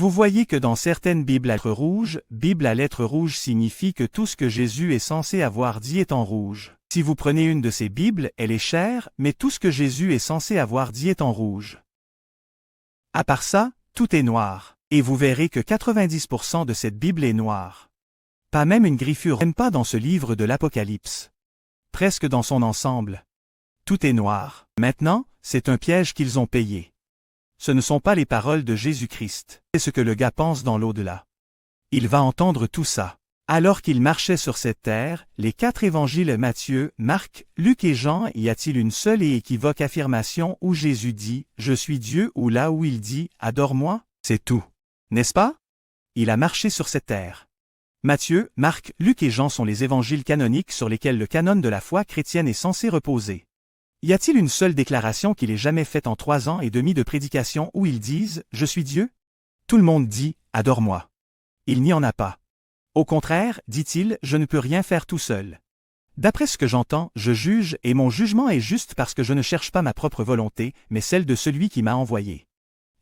Vous voyez que dans certaines Bibles à lettres rouges signifie que tout ce que Jésus est censé avoir dit est en rouge. Si vous prenez une de ces Bibles, elle est chère, mais tout ce que Jésus est censé avoir dit est en rouge. À part ça, tout est noir, et vous verrez que 90% de cette Bible est noire. Pas même une griffure, même pas dans ce livre de l'Apocalypse. Presque dans son ensemble. Tout est noir. Maintenant, c'est un piège qu'ils ont payé. Ce ne sont pas les paroles de Jésus-Christ. C'est ce que le gars pense dans l'au-delà. Il va entendre tout ça. Alors qu'il marchait sur cette terre, les 4 évangiles Matthieu, Marc, Luc et Jean, y a-t-il une seule et équivoque affirmation où Jésus dit « Je suis Dieu » ou là où il dit « Adore-moi » ? C'est tout. N'est-ce pas? Il a marché sur cette terre. Matthieu, Marc, Luc et Jean sont les évangiles canoniques sur lesquels le canon de la foi chrétienne est censé reposer. Y a-t-il une seule déclaration qu'il ait jamais faite en 3 ans et demi de prédication où ils disent « Je suis Dieu » ? Tout le monde dit « Adore-moi ». Il n'y en a pas. Au contraire, dit-il, je ne peux rien faire tout seul. D'après ce que j'entends, je juge et mon jugement est juste parce que je ne cherche pas ma propre volonté, mais celle de celui qui m'a envoyé.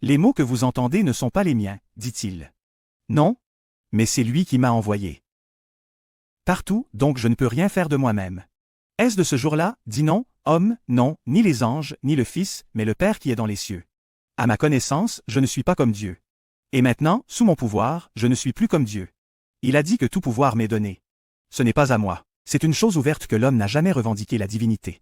Les mots que vous entendez ne sont pas les miens, dit-il. Non, mais c'est lui qui m'a envoyé. Partout, donc je ne peux rien faire de moi-même. Est-ce de ce jour-là, dit non, homme, non, ni les anges, ni le Fils, mais le Père qui est dans les cieux. À ma connaissance, je ne suis pas comme Dieu. Et maintenant, sous mon pouvoir, je ne suis plus comme Dieu. Il a dit que tout pouvoir m'est donné. Ce n'est pas à moi. C'est une chose ouverte que l'homme n'a jamais revendiqué la divinité.